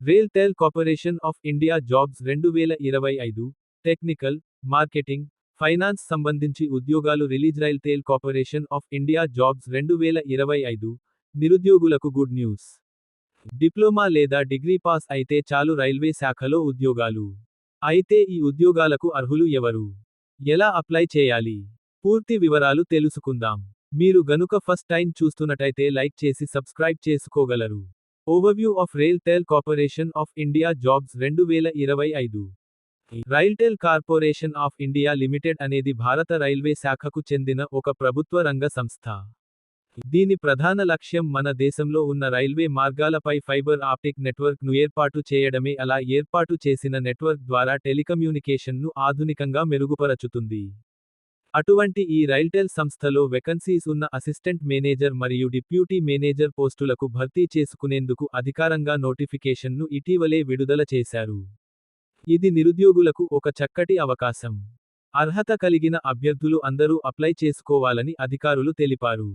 RailTel corporation of India jobs 2025 technical, marketing, finance సంబంధించి ఉద్యోగాలు release. RailTel corporation of India jobs 2025 నిరుద్యోగులకు good news. Diploma లేదా degree pass అయితే చాలు రైల్వే శాఖలో ఉద్యోగాలు. అయితే ఈ ఉద్యోగాలకు అర్హులు ఎవరు? ఎలా అప్లై చేయాలి? పూర్తి వివరాలు తెలుసుకుందాం. మీరు గనుక ఫస్ట్ టైం చూస్తున్నట్టయితే లైక్ చేసి సబ్స్క్రైబ్ చేసుకోగలరు. Overview of RailTel corporation of India jobs 2025. RailTel corporation of India limited అనేది భారత రైల్వే శాఖకు చెందిన ఒక ప్రభుత్వ రంగ సంస్థ. దీని ప్రధాన లక్ష్యం మన దేశంలో ఉన్న రైల్వే మార్గాలపై ఫైబర్ ఆప్టిక్ నెట్వర్క్ను ఏర్పాటు చేయడమే. అలా ఏర్పాటు చేసిన నెట్వర్క్ ద్వారా టెలికమ్యూనికేషన్ను ఆధునికంగా మెరుగుపరచుతుంది. అటువంటి ఈ రైల్టెల్ సంస్థలో వేకన్సీస్ ఉన్న అసిస్టెంట్ మేనేజర్ మరియు డిప్యూటీ మేనేజర్ పోస్టులకు భర్తీ చేసుకునేందుకు అధికారంగా నోటిఫికేషన్ను ఇటీవలే విడుదల చేశారు. ఇది నిరుద్యోగులకు ఒక చక్కటి అవకాశం. అర్హత కలిగిన అభ్యర్థులు అందరూ అప్లై చేసుకోవాలని అధికారులు తెలిపారు.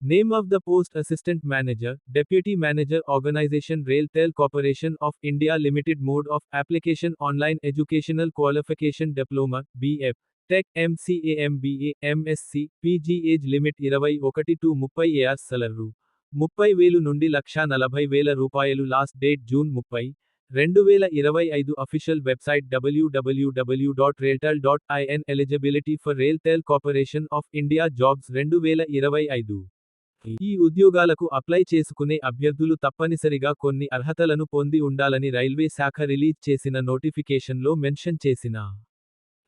Name of the post assistant manager, deputy manager, organisation RailTel corporation of India limited. Mode of application online, educational qualification diploma, BF, tech, MCA, MBA, MSc, PG. Age limit 21 to 30 years. Salary 30,000 నుండి 1,40,000 రూపాయలు. Last date June 30, 2025. Official website www.railtel.in. Eligibility for RailTel corporation of India jobs 2025. ఈ ఉద్యోగాలకు apply చేసుకునే అభ్యర్థులు తప్పనిసరిగా కొన్ని అర్హతలను పొంది ఉండాలని రైల్వే శాఖ రిలీజ్ చేసిన నోటిఫికేషన్లో మెన్షన్ చేసిన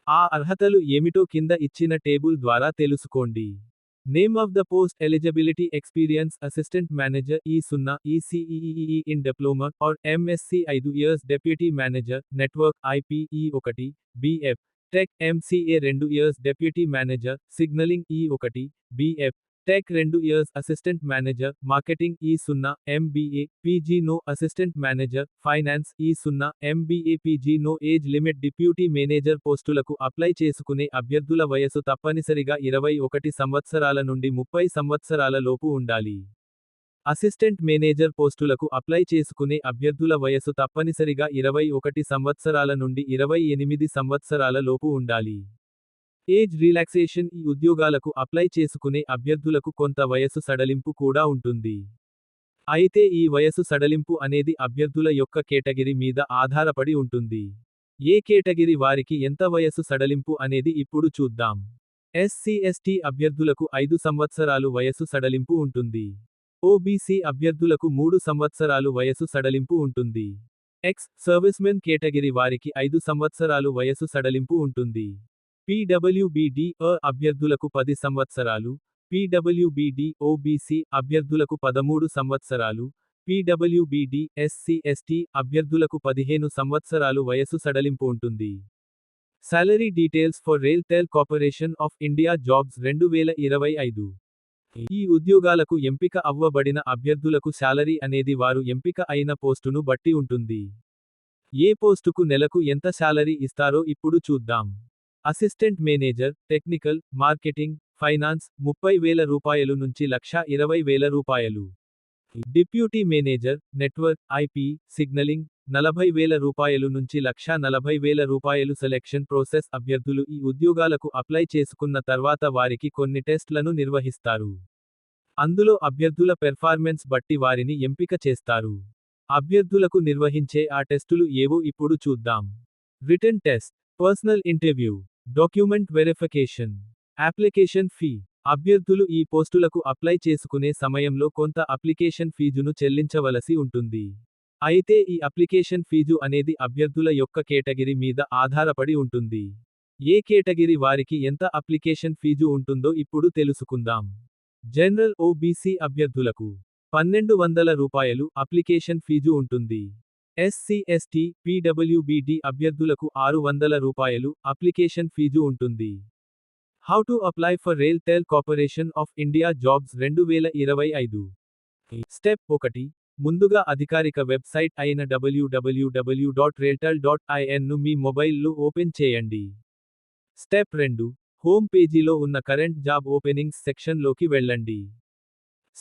ఆ అర్హతలు ఏమిటో కింద ఇచ్చిన టేబుల్ ద్వారా తెలుసుకోండి. Name of the post, eligibility, experience, assistant manager E0, ECEE in diploma or MSc 5 years. Deputy manager, network, IP E1, BF, tech, MCA 2 years. Deputy manager, signalling E1, BF, tech 2 years. Assistant manager, marketing E0, MBA, PG. No assistant manager, finance E0, MBA, PG. No age limit. Deputy manager పోస్టులకు apply చేసుకునే అభ్యర్థుల వయసు తప్పనిసరిగా 21 సంవత్సరాల నుండి 30 సంవత్సరాల లోపు ఉండాలి. అసిస్టెంట్ మేనేజర్ పోస్టులకు అప్లై చేసుకునే అభ్యర్థుల వయసు తప్పనిసరిగా 21 సంవత్సరాల నుండి 28 సంవత్సరాల లోపు ఉండాలి. Age relaxation. ఈ ఉద్యోగాలకు అప్లై చేసుకునే అభ్యర్థులకు కొంత వయసు సడలింపు కూడా ఉంటుంది. అయితే ఈ వయసు సడలింపు అనేది అభ్యర్థుల యొక్క కేటగిరీ మీద ఆధారపడి ఉంటుంది. ఏ కేటగిరీ వారికి ఎంత వయసు సడలింపు అనేది ఇప్పుడు చూద్దాం. SC/ST అభ్యర్థులకు 5 సంవత్సరాలు వయసు సడలింపు ఉంటుంది. OBC అభ్యర్థులకు 3 సంవత్సరాలు వయసు సడలింపు ఉంటుంది. ఎక్స్ సర్వీస్మెన్ కేటగిరీ వారికి 5 సంవత్సరాలు వయసు సడలింపు ఉంటుంది. PWBD అభ్యర్థులకు 10 సంవత్సరాలు, PWBD OBC అభ్యర్థులకు 13 సంవత్సరాలు, PWBD SC/ST అభ్యర్థులకు 15 సంవత్సరాలు వయసు సడలింపు ఉంటుంది. Salary details for RailTel corporation of India jobs 2025. ఈ ఉద్యోగాలకు ఎంపిక అవ్వబడిన అభ్యర్థులకు శాలరీ అనేది వారు ఎంపిక అయిన పోస్టును బట్టి ఉంటుంది. ఏ పోస్టుకు నెలకు ఎంత శాలరీ ఇస్తారో ఇప్పుడు చూద్దాం. Assistant manager, technical, marketing, finance 30,000 రూపాయలు నుంచి 1,20,000 రూపాయలు. Deputy manager, network, IP, signalling 40,000 రూపాయలు నుంచి 1,40,000 రూపాయలు. Selection process. అభ్యర్థులు ఈ ఉద్యోగాలకు అప్లై చేసుకున్న తర్వాత వారికి కొన్ని టెస్ట్లను నిర్వహిస్తారు. అందులో అభ్యర్థుల పెర్ఫార్మెన్స్ బట్టి వారిని ఎంపిక చేస్తారు. అభ్యర్థులకు నిర్వహించే ఆ టెస్టులు ఏవో ఇప్పుడు చూద్దాం. Written test, personal interview, document verification, application fee. అభ్యర్థులు ఈ పోస్టులకు అప్లై చేసుకునే సమయంలో కొంత అప్లికేషన్ ఫీజును చెల్లించవలసి ఉంటుంది. అయితే ఈ అప్లికేషన్ ఫీజు అనేది అభ్యర్థుల యొక్క కేటగిరీ మీద ఆధారపడి ఉంటుంది. ఏ కేటగిరీ వారికి ఎంత అప్లికేషన్ ఫీజు ఉంటుందో ఇప్పుడు తెలుసుకుందాం. జనరల్ OBC అభ్యర్థులకు 1,200 రూపాయలు అప్లికేషన్ ఫీజు ఉంటుంది. SC/ST, PWBD అభ్యర్థులకు 600 రూపాయలు అప్లికేషన్ ఫీజు ఉంటుంది. How to apply for RailTel corporation of India jobs 2025. Step 1. ముందుగా అధికారిక వెబ్సైట్ అయిన www.railtel.in ను మీ మొబైల్లో ఓపెన్ చేయండి. స్టెప్ 2. హోమ్ పేజీలో ఉన్న కరెంట్ జాబ్ ఓపెనింగ్స్ సెక్షన్లోకి వెళ్ళండి.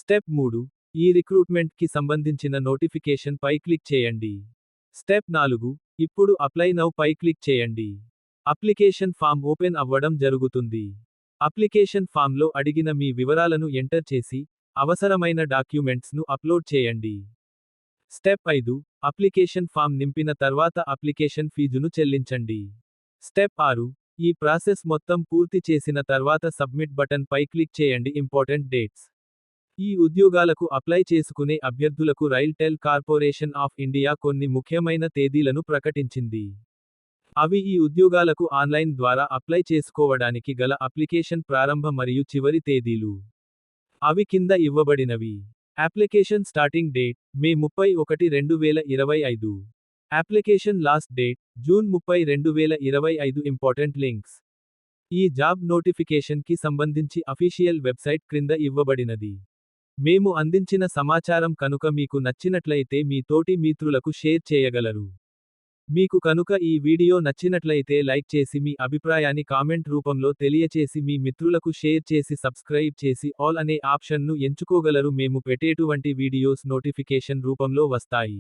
స్టెప్ 3. ఈ రిక్రూట్మెంట్ కి సంబంధించిన నోటిఫికేషన్ పై క్లిక్ చేయండి. స్టెప్ 4. ఇప్పుడు అప్లై నౌ పై క్లిక్ చేయండి. అప్లికేషన్ ఫామ్ ఓపెన్ అవ్వడం జరుగుతుంది. అప్లికేషన్ ఫామ్లో అడిగిన మీ వివరాలను ఎంటర్ చేసి, అవసరమైన డాక్యుమెంట్స్ను అప్లోడ్ చేయండి. స్టెప్ 5. అప్లికేషన్ ఫామ్ నింపిన తర్వాత అప్లికేషన్ ఫీజును చెల్లించండి. స్టెప్ 6. ఈ ప్రాసెస్ మొత్తం పూర్తి చేసిన తర్వాత సబ్మిట్ బటన్ పై క్లిక్ చేయండి. Important dates. ఈ ఉద్యోగాలకు అప్లై చేసుకునే అభ్యర్థులకు రైల్టెల్ కార్పొరేషన్ ఆఫ్ ఇండియా కొన్ని ముఖ్యమైన తేదీలను ప్రకటించింది. అవి ఈ ఉద్యోగాలకు ఆన్లైన్ ద్వారా అప్లై చేసుకోవడానికి గల అప్లికేషన్ ప్రారంభ మరియు చివరి తేదీలు. అవి కింద ఇవ్వబడినవి. అప్లికేషన్ స్టార్టింగ్ డేట్ మే 31, 2025. Application last date June 30, 2025. Important links. ఈ జాబ్ నోటిఫికేషన్ కి సంబంధించి అఫీషియల్ వెబ్సైట్ క్రింద ఇవ్వబడినది. మేము అందించిన సమాచారం కనుక మీకు నచ్చినట్లయితే మీ తోటి మిత్రులకు షేర్ చేయగలరు. మీకు కనుక ఈ వీడియో నచ్చినట్లయితే లైక్ చేసి మీ అభిప్రాయాన్ని కామెంట్ రూపంలో తెలియచేసి మీ మిత్రులకు షేర్ చేసి సబ్స్క్రైబ్ చేసి ఆల్ అనే ఆప్షన్ను ఎంచుకోగలరు. మేము పెట్టేటువంటి వీడియోస్ నోటిఫికేషన్ రూపంలో వస్తాయి.